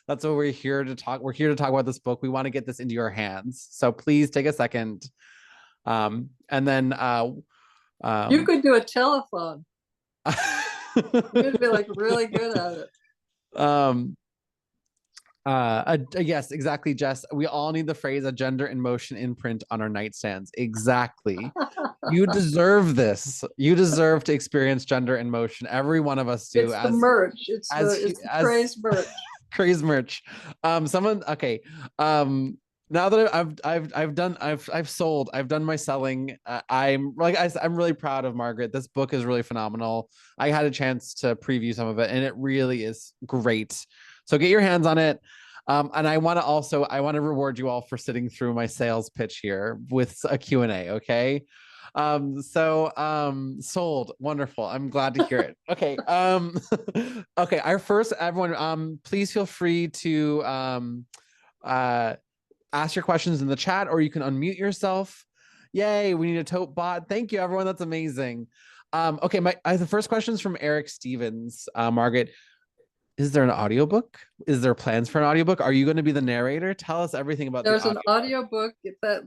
That's what we're here to talk. We're here to talk about this book. We want to get this into your hands. So please take a second. And then you could do a telethon. You'd be like really good at it. Yes, exactly, Jess. We all need the phrase "a gender in motion" in print on our nightstands. Exactly. You deserve this. You deserve to experience gender in motion. Every one of us do. It's the merch. It's the Craze merch. Craze merch. Okay. Now that I've done my selling. I'm really proud of Margaret. This book is really phenomenal. I had a chance to preview some of it, and it really is great. So get your hands on it. And I want to reward you all for sitting through my sales pitch here with a Q&A. Okay. Sold. Wonderful. I'm glad to hear it. Okay. Okay. Everyone, please feel free to ask your questions in the chat, or you can unmute yourself. Yay, we need a tote bot. Thank you, everyone. That's amazing. Okay, the first question is from Eric Stevens. Margaret, is there an audiobook? Is there plans for an audiobook? Are you going to be the narrator? Tell us everything about There's the an audiobook that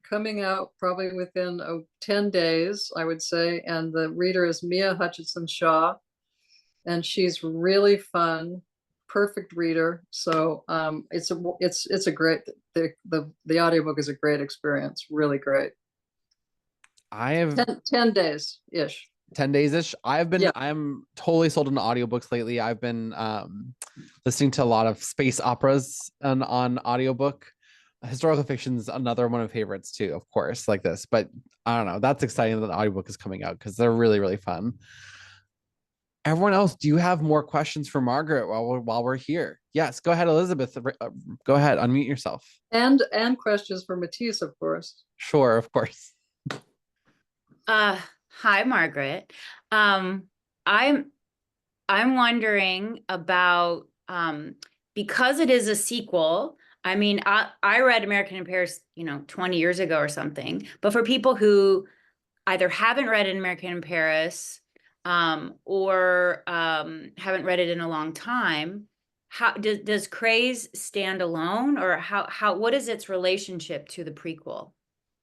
coming out probably within 10 days, I would say. And the reader is Mia Hutchinson Shaw. And she's really fun, perfect reader. So it's a great, the audiobook is a great experience, really great. I have 10 days ish. 10 days ish. I'm totally sold on audiobooks lately. I've been listening to a lot of space operas on audiobook. Historical fiction is another one of my favorites too, of course, like this. But I don't know. That's exciting that the audiobook is coming out because they're really, really fun. Everyone else, do you have more questions for Margaret while we're here? Yes, go ahead, Elizabeth. Go ahead, unmute yourself. And questions for Matisse, of course. Sure, of course. Hi, Margaret. I'm wondering about because it is a sequel. I mean, I read American in Paris, 20 years ago or something. But for people who either haven't read an American in Paris or haven't read it in a long time, how does Craze stand alone, or what is its relationship to the prequel?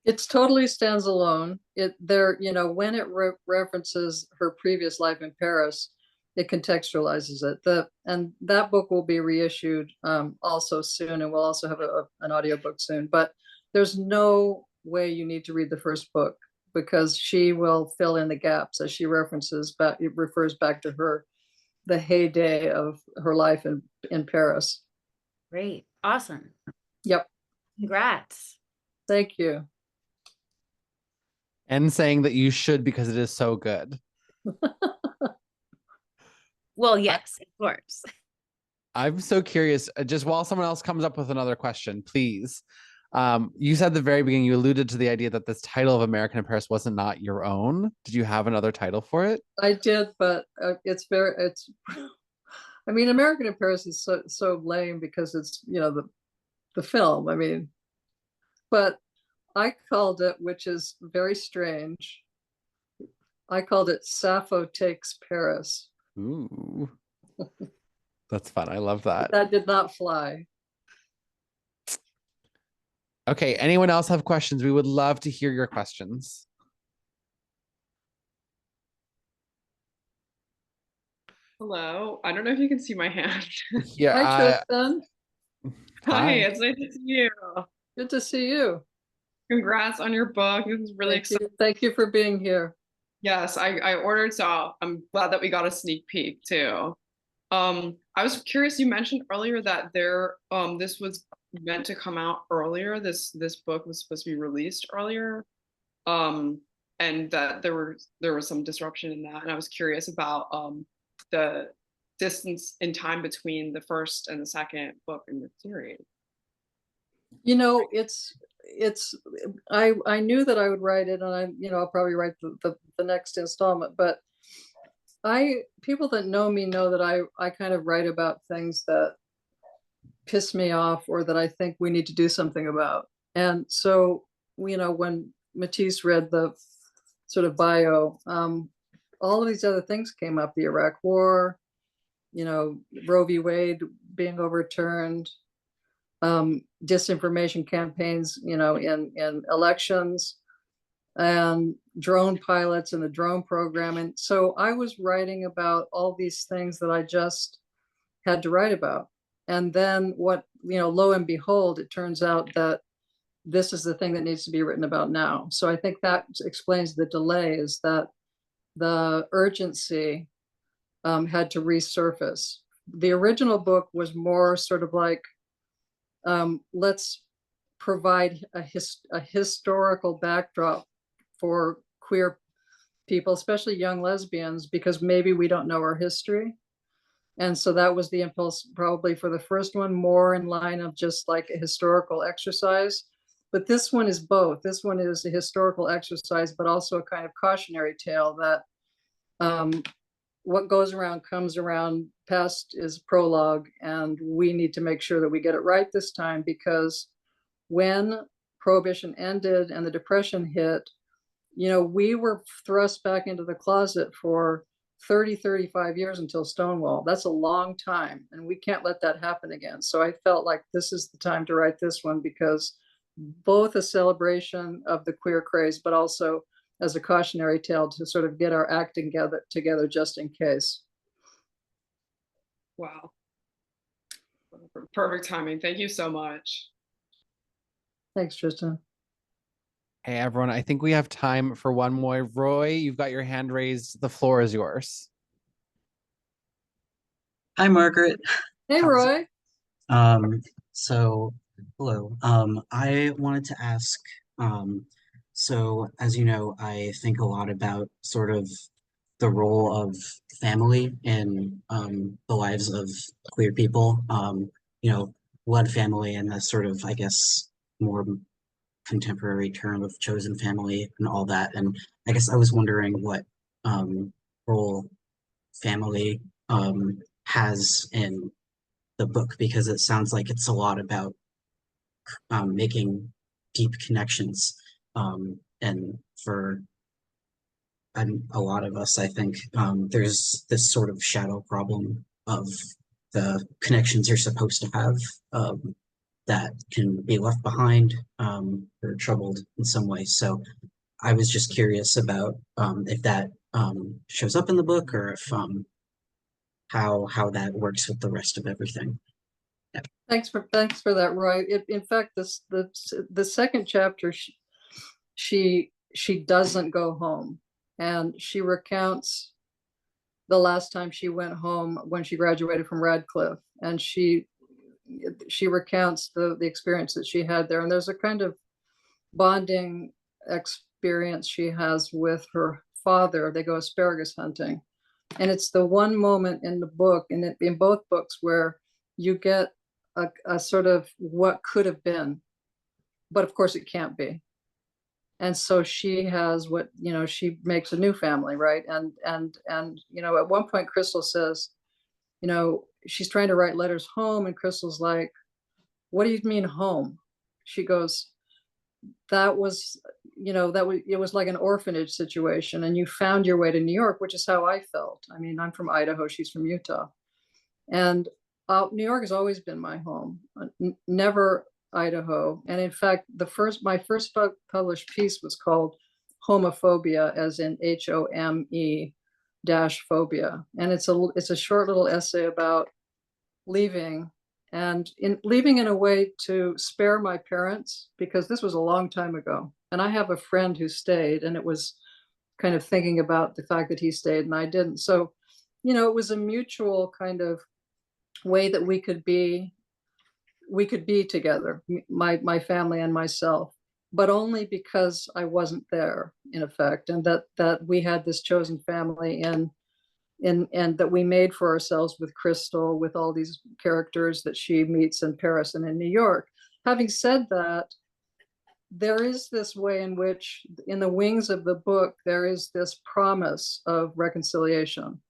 It totally stands alone. When it references her previous life in Paris, it contextualizes it. And that book will be reissued also soon, and we'll also have an audiobook soon. But there's no way you need to read the first book, because she will fill in the gaps as she refers back to the heyday of her life in Paris. Great. Awesome. Yep. Congrats. Thank you. And saying that you should, because it is so good. Well, yes, of course. I'm so curious, just while someone else comes up with another question, please. You said at the very beginning, you alluded to the idea that this title of American in Paris wasn't not your own. Did you have another title for it? I did, but I mean, American in Paris is so lame because it's, the film. I mean, but I called it, which is very strange, I called it Sappho Takes Paris. Ooh, that's fun. I love that. That did not fly. Okay, anyone else have questions? We would love to hear your questions. Hello. I don't know if you can see my hand. Yeah. Hi, Tristan. Hi, it's nice to see you. Good to see you. Congrats on your book. This is really exciting. Thank you for being here. Yes, I ordered, so I'm glad that we got a sneak peek too. I was curious, you mentioned earlier that this was meant to come out earlier. This book was supposed to be released earlier. And that there was some disruption in that. And I was curious about the distance in time between the first and the second book in the series. I knew that I would write it, and I'll probably write the next installment, but people that know me know that I kind of write about things that piss me off or that I think we need to do something about. And so, when Matisse read the sort of bio, all of these other things came up: the Iraq War, Roe v. Wade being overturned, disinformation campaigns, in elections, and drone pilots and the drone program. And so I was writing about all these things that I just had to write about. And then lo and behold, it turns out that this is the thing that needs to be written about now. So I think that explains the delay, is that the urgency had to resurface. The original book was more sort of like, let's provide a historical backdrop for queer people, especially young lesbians, because maybe we don't know our history. And so that was the impulse probably for the first one, more in line of just like a historical exercise. But this one is both. This one is a historical exercise, but also a kind of cautionary tale that what goes around comes around. Past is prologue, and we need to make sure that we get it right this time, because when Prohibition ended and the Depression hit, we were thrust back into the closet for 30, 35 years until Stonewall. That's a long time, and we can't let that happen again. So I felt like this is the time to write this one, because both a celebration of the queer craze, but also as a cautionary tale to sort of get our act together just in case. Wow. Perfect timing. Thank you so much. Thanks, Tristan. Hey, everyone, I think we have time for one more. Roy, you've got your hand raised. The floor is yours. Hi, Margaret. Hey, How's it- Roy. So hello. I wanted to ask, so as you know, I think a lot about sort of the role of family in the lives of queer people. Blood family and the sort of, I guess, more contemporary term of chosen family and all that. And I guess I was wondering what role family has in the book, because it sounds like it's a lot about making deep connections. And for a lot of us, I think there's this sort of shadow problem of the connections you're supposed to have that can be left behind or troubled in some way. So I was just curious about if that shows up in the book, or if how that works with the rest of everything. Yeah. Thanks for that, Roy. In fact, the second chapter, she doesn't go home, and she recounts the last time she went home when she graduated from Radcliffe, and she recounts the experience that she had there. And there's a kind of bonding experience she has with her father. They go asparagus hunting, and it's the one moment in the book, and in both books, where you get a sort of what could have been, but of course it can't be. And so she has she makes a new family, right? And at one point Crystal says, she's trying to write letters home, and Crystal's like, what do you mean home? She goes, it was like an orphanage situation, and you found your way to New York, which is how I felt. I mean, I'm from Idaho, she's from Utah, and New York has always been my home, never Idaho. And in fact, my first published piece was called Homophobia, as in HOME -phobia, and it's a short little essay about leaving, and leaving in a way to spare my parents, because this was a long time ago, and I have a friend who stayed, and it was kind of thinking about the fact that he stayed and I didn't. So it was a mutual kind of way that we could be together, my family and myself, but only because I wasn't there, in effect, and that we had this chosen family and that we made for ourselves with Crystal, with all these characters that she meets in Paris and in New York. Having said that, there is this way in which, in the wings of the book, there is this promise of reconciliation.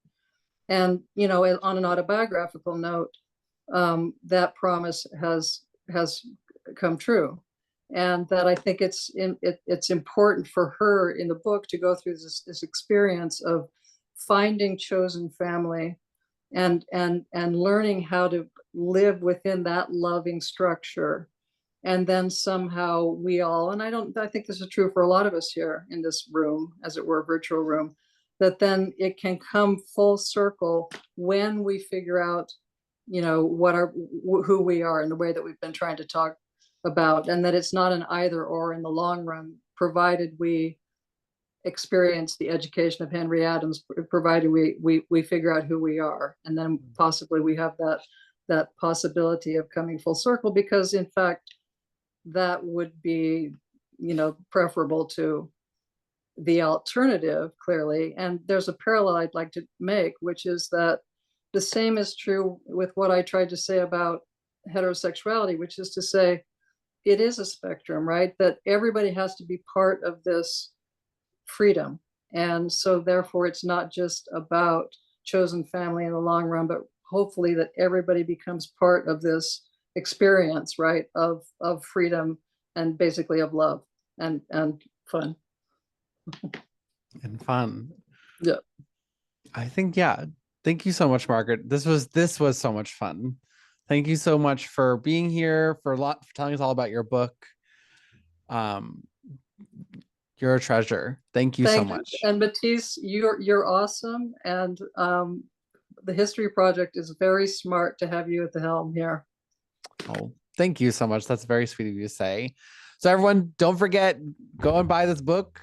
And, on an autobiographical note, that promise has come true. And that I think it's important for her in the book to go through this experience of finding chosen family and learning how to live within that loving structure. And then somehow we all, and I think this is true for a lot of us here in this room, as it were, virtual room, that then it can come full circle when we figure out, who we are in the way that we've been trying to talk about, and that it's not an either or in the long run, provided we experience the education of Henri Adams, provided we figure out who we are, and then possibly we have that possibility of coming full circle, because in fact that would be preferable to the alternative, clearly. And there's a parallel I'd like to make, which is that the same is true with what I tried to say about heterosexuality, which is to say it is a spectrum, right? That everybody has to be part of this freedom. And so therefore it's not just about chosen family in the long run, but hopefully that everybody becomes part of this experience, right, of freedom and basically of love and fun. And fun. Yeah. I think, yeah. Thank you so much, Margaret. This was so much fun. Thank you so much for being here, for telling us all about your book. You're a treasure. Thank you so much. And Matisse, you're awesome. And the History Project is very smart to have you at the helm here. Oh, thank you so much. That's very sweet of you to say. So everyone, don't forget, go and buy this book.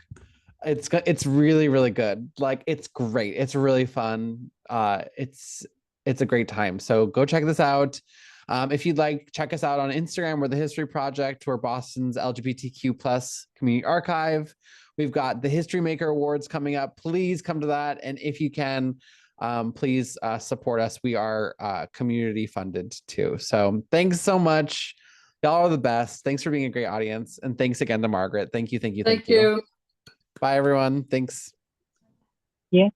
It's really, really good. Like, it's great. It's really fun. It's a great time. So go check this out. If you'd like, check us out on Instagram. We're the History Project. We're Boston's LGBTQ plus community archive. We've got the History Maker Awards coming up. Please come to that. And if you can, please support us. We are community funded too. So thanks so much. Y'all are the best. Thanks for being a great audience. And thanks again to Margaret. Thank you. Thank you. Bye, everyone. Thanks. Yeah.